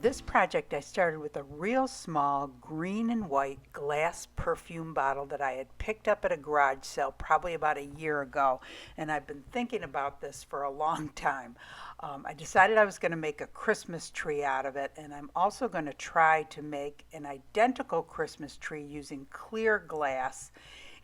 this project, I started with a real small green and white glass perfume bottle that I had picked up at a garage sale probably about a year ago, and I've been thinking about this for a long time. I decided I was going to make a Christmas tree out of it, and I'm also going to try to make an identical Christmas tree using clear glass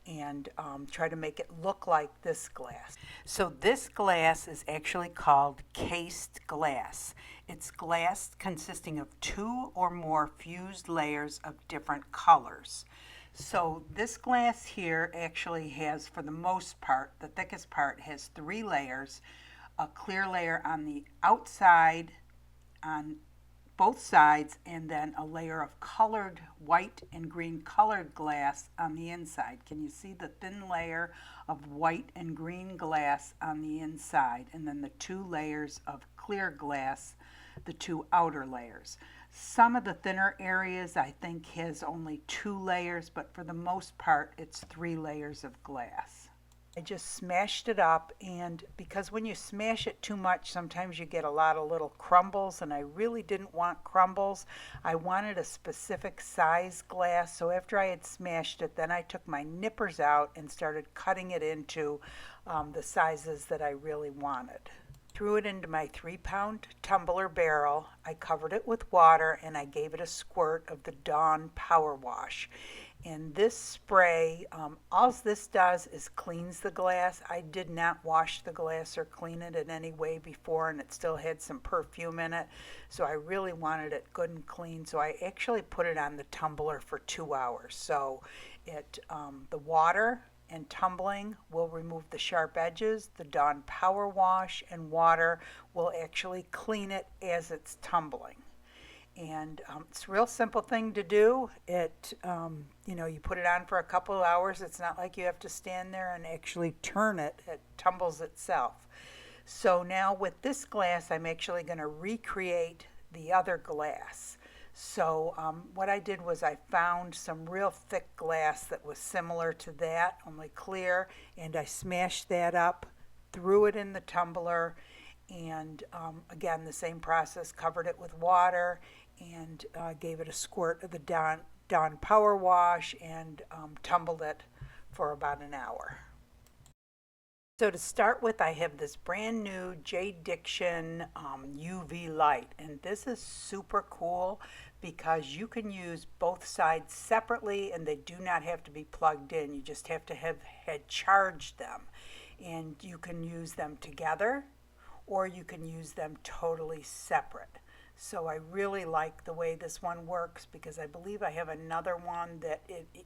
and try to make it look like this glass. So this glass is actually called cased glass. It's glass consisting of 2 or more fused layers of different colors. So this glass here actually has, for the most part, the thickest part has 3 layers, a clear layer on the outside on both sides, and then a layer of colored white and green colored glass on the inside. Can you see the thin layer of white and green glass on the inside, and then the 2 layers of clear glass, the 2 outer layers? Some of the thinner areas I think has only 2 layers, but for the most part it's 3 layers of glass. I just smashed it up, and because when you smash it too much, sometimes you get a lot of little crumbles, and I really didn't want crumbles. I wanted a specific size glass, so after I had smashed it, then I took my nippers out and started cutting it into the sizes that I really wanted. Threw it into my 3-pound tumbler barrel. I covered it with water, and I gave it a squirt of the Dawn Power Wash. And this spray, all this does is cleans the glass. I did not wash the glass or clean it in any way before, and it still had some perfume in it. So I really wanted it good and clean. So I actually put it on the tumbler for 2 hours. So the water and tumbling will remove the sharp edges. The Dawn Power Wash and water will actually clean it as it's tumbling. And it's a real simple thing to do. You put it on for a couple of hours. It's not like you have to stand there and actually turn it. It tumbles itself. So now with this glass, I'm actually going to recreate the other glass. So what I did was I found some real thick glass that was similar to that, only clear, and I smashed that up, threw it in the tumbler, and again, the same process, covered it with water, and gave it a squirt of the Dawn Power Wash, and tumbled it for about an hour. So to start with, I have this brand new DICTION UV light, and this is super cool because you can use both sides separately, and they do not have to be plugged in. You just have to have had charged them, and you can use them together, or you can use them totally separate. So I really like the way this one works, because I believe I have another one that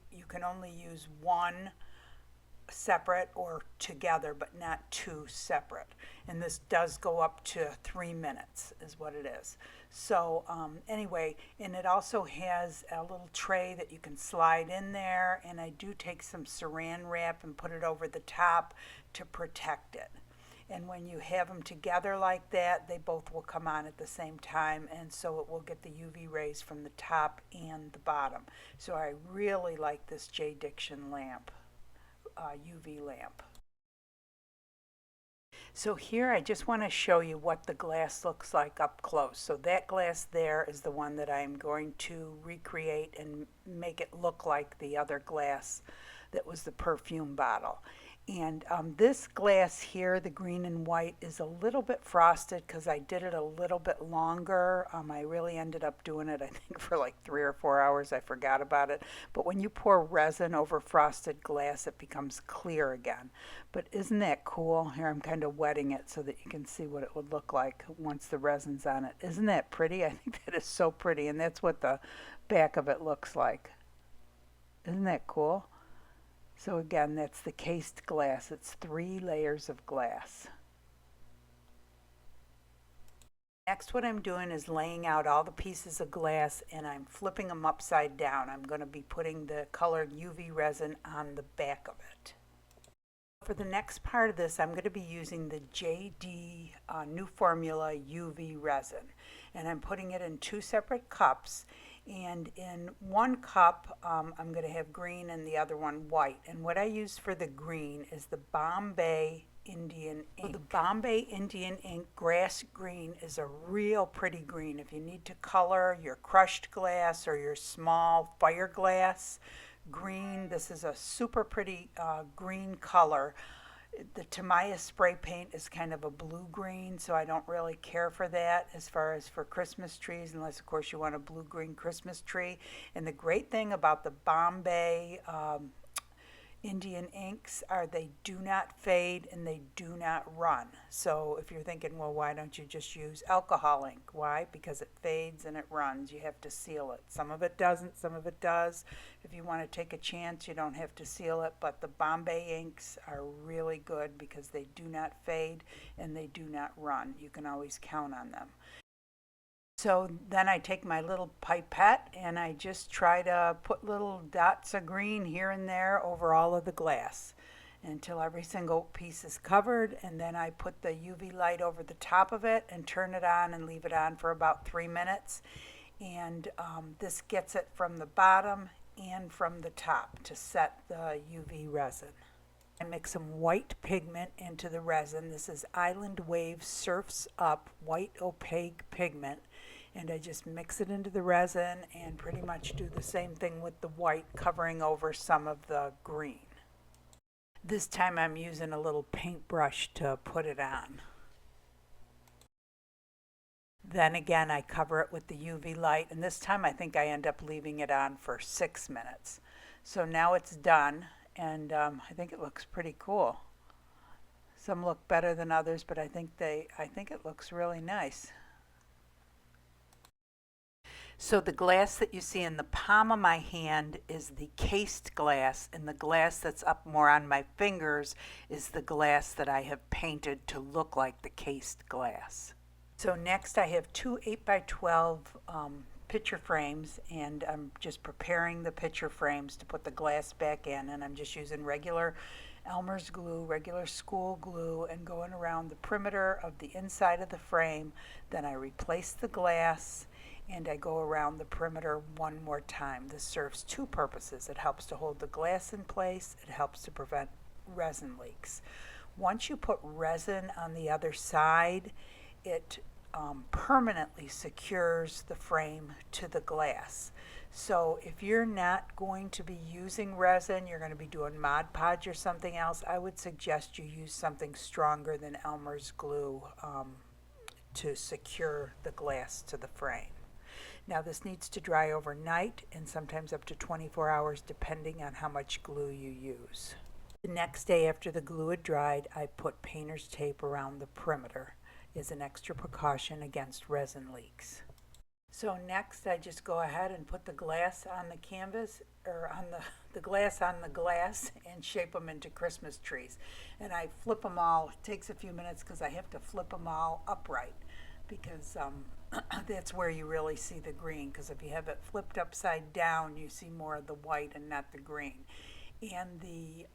you can only use one separate or together, but not 2 separate. And this does go up to 3 minutes is what it is. So anyway, and it also has a little tray that you can slide in there, and I do take some saran wrap and put it over the top to protect it. And when you have them together like that, they both will come on at the same time, and so it will get the UV rays from the top and the bottom. So I really like this DICTION lamp, UV lamp. So here I just want to show you what the glass looks like up close. So that glass there is the one that I'm going to recreate and make it look like the other glass that was the perfume bottle. And this glass here, the green and white, is a little bit frosted because I did it a little bit longer. I really ended up doing it, I think, for like 3 or 4 hours. I forgot about it. But when you pour resin over frosted glass, it becomes clear again. But isn't that cool? Here, I'm kind of wetting it so that you can see what it would look like once the resin's on it. Isn't that pretty? I think that is so pretty, and that's what the back of it looks like. Isn't that cool? So again, that's the cased glass. It's 3 layers of glass. Next, what I'm doing is laying out all the pieces of glass, and I'm flipping them upside down. I'm going to be putting the colored UV resin on the back of it. For the next part of this, I'm going to be using the JD New Formula UV resin, and I'm putting it in 2 separate cups. And in one cup, I'm going to have green and the other one white. And what I use for the green is the Bombay Indian ink. The Bombay Indian ink grass green is a real pretty green. If you need to color your crushed glass or your small fire glass green, this is a super pretty green color. The TAMIYA spray paint is kind of a blue-green, so I don't really care for that as far as for Christmas trees, unless, of course, you want a blue-green Christmas tree. And the great thing about the Bombay Indian inks are they do not fade and they do not run. So if you're thinking, well, why don't you just use alcohol ink? Why? Because it fades and it runs. You have to seal it. Some of it doesn't, some of it does. If you want to take a chance, you don't have to seal it, but the Bombay inks are really good because they do not fade and they do not run. You can always count on them. So then I take my little pipette and I just try to put little dots of green here and there over all of the glass until every single piece is covered, and then I put the UV light over the top of it and turn it on and leave it on for about 3 minutes. And this gets it from the bottom and from the top to set the UV resin. I mix some white pigment into the resin. This is Island Wave Surfs Up white opaque pigment. And I just mix it into the resin and pretty much do the same thing with the white, covering over some of the green. This time I'm using a little paintbrush to put it on. Then again, I cover it with the UV light, and this time I think I end up leaving it on for 6 minutes. So now it's done, and I think it looks pretty cool. Some look better than others, but I think it looks really nice. So the glass that you see in the palm of my hand is the cased glass, and the glass that's up more on my fingers is the glass that I have painted to look like the cased glass. So next I have two 8x12 picture frames, and I'm just preparing the picture frames to put the glass back in, and I'm just using regular Elmer's glue, regular school glue, and going around the perimeter of the inside of the frame. Then I replace the glass and I go around the perimeter one more time. This serves two purposes. It helps to hold the glass in place. It helps to prevent resin leaks. Once you put resin on the other side, it permanently secures the frame to the glass. So if you're not going to be using resin, you're going to be doing Mod Podge or something else, I would suggest you use something stronger than Elmer's glue to secure the glass to the frame. Now this needs to dry overnight and sometimes up to 24 hours depending on how much glue you use. The next day after the glue had dried, I put painter's tape around the perimeter as an extra precaution against resin leaks. So next I just go ahead and put the glass on the canvas, or on the glass on the glass, and shape them into Christmas trees. And I flip them all. It takes a few minutes because I have to flip them all upright, because that's where you really see the green, because if you have it flipped upside down, you see more of the white and not the green. And the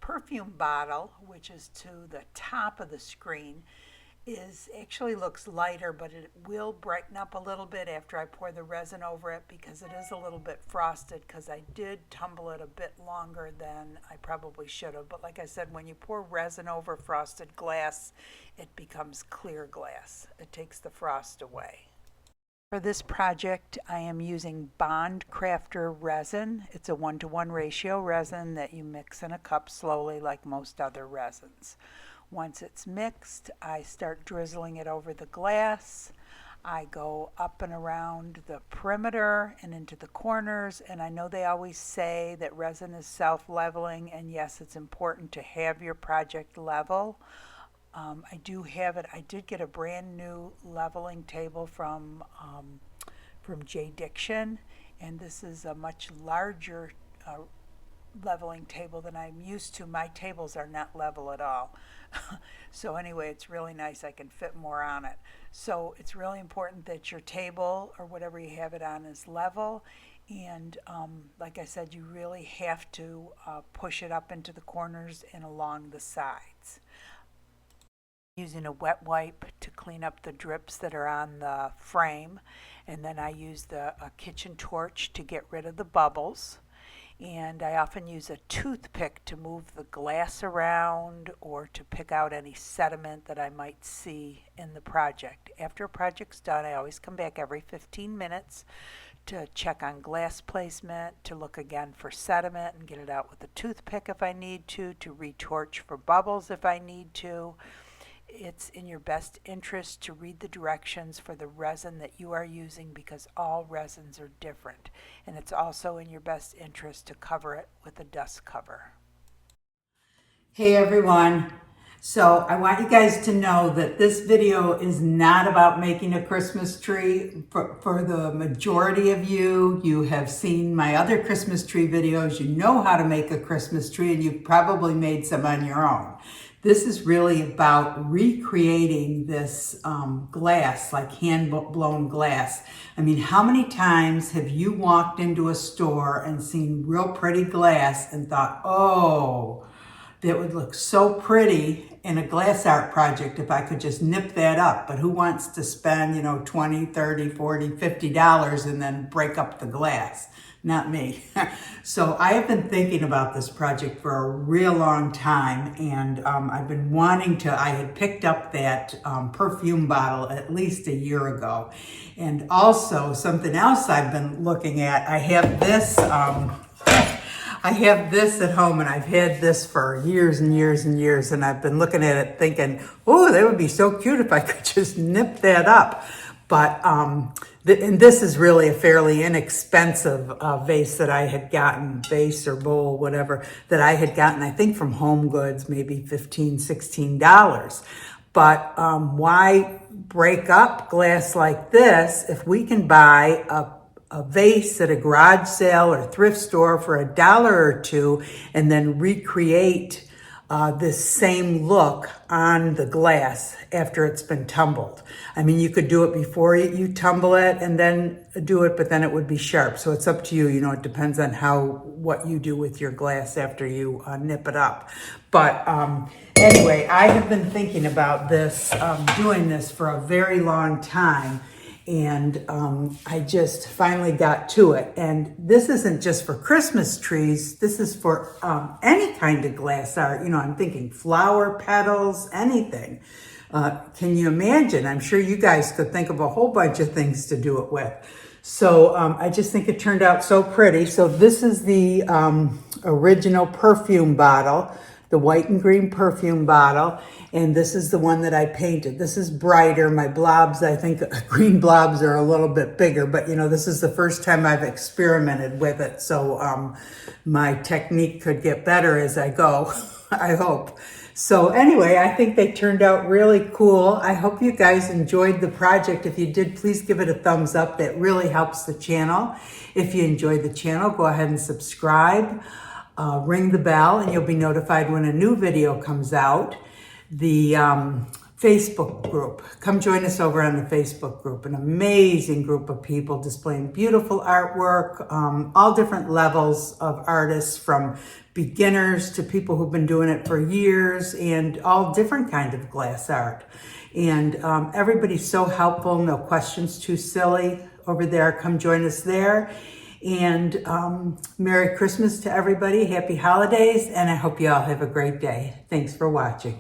perfume bottle, which is to the top of the screen, actually looks lighter, but it will brighten up a little bit after I pour the resin over it, because it is a little bit frosted, because I did tumble it a bit longer than I probably should have. But like I said, when you pour resin over frosted glass, it becomes clear glass. It takes the frost away. For this project, I am using Bond Crafter resin. It's a 1-to-1 ratio resin that you mix in a cup slowly like most other resins. Once it's mixed, I start drizzling it over the glass. I go up and around the perimeter and into the corners, and I know they always say that resin is self-leveling, and yes, it's important to have your project level. I do have it. I did get a brand new leveling table from DICTION, and this is a much larger leveling table than I'm used to. My tables are not level at all. So anyway, it's really nice. I can fit more on it. So it's really important that your table or whatever you have it on is level. And like I said, you really have to push it up into the corners and along the sides. Using a wet wipe to clean up the drips that are on the frame, and then I use a kitchen torch to get rid of the bubbles, and I often use a toothpick to move the glass around or to pick out any sediment that I might see in the project. After a project's done, I always come back every 15 minutes to check on glass placement, to look again for sediment and get it out with a toothpick if I need to retorch for bubbles if I need to. It's in your best interest to read the directions for the resin that you are using because all resins are different. And it's also in your best interest to cover it with a dust cover. Hey everyone. So I want you guys to know that this video is not about making a Christmas tree. For the majority of you, you have seen my other Christmas tree videos. You know how to make a Christmas tree and you've probably made some on your own. This is really about recreating this glass, like hand-blown glass. I mean, how many times have you walked into a store and seen real pretty glass and thought, oh, that would look so pretty in a glass art project if I could just nip that up. But who wants to spend, $20, $30, $40, $50 and then break up the glass? Not me. So I have been thinking about this project for a real long time, and I've been wanting to. I had picked up that perfume bottle at least a year ago. And also something else I've been looking at, I have this at home, and I've had this for years and years and years, and I've been looking at it thinking, oh, that would be so cute if I could just nip that up. But, and this is really a fairly inexpensive vase that I had gotten, vase or bowl, whatever, that I had gotten, I think from Home Goods, maybe $15, $16. But why break up glass like this if we can buy a vase at a garage sale or thrift store for $1 or $2 and then recreate this same look on the glass after it's been tumbled. I mean, you could do it before you tumble it and then do it, but then it would be sharp. So it's up to you. It depends on what you do with your glass after you nip it up. But anyway, I have been thinking about this, doing this for a very long time. And I just finally got to it. And this isn't just for Christmas trees. This is for any kind of glass art. I'm thinking flower petals, anything. Can you imagine? I'm sure you guys could think of a whole bunch of things to do it with. So I just think it turned out so pretty. So this is the original perfume bottle, the white and green perfume bottle. And this is the one that I painted. This is brighter. My blobs, I think green blobs are a little bit bigger, but this is the first time I've experimented with it. So my technique could get better as I go, I hope. So anyway, I think they turned out really cool. I hope you guys enjoyed the project. If you did, please give it a thumbs up. That really helps the channel. If you enjoyed the channel, go ahead and subscribe. Ring the bell and you'll be notified when a new video comes out. The Facebook group. Come join us over on the Facebook group. An amazing group of people displaying beautiful artwork, all different levels of artists, from beginners to people who've been doing it for years, and all different kind of glass art. And everybody's so helpful. No questions too silly over there. Come join us there. And Merry Christmas to everybody. Happy holidays. And I hope you all have a great day. Thanks for watching.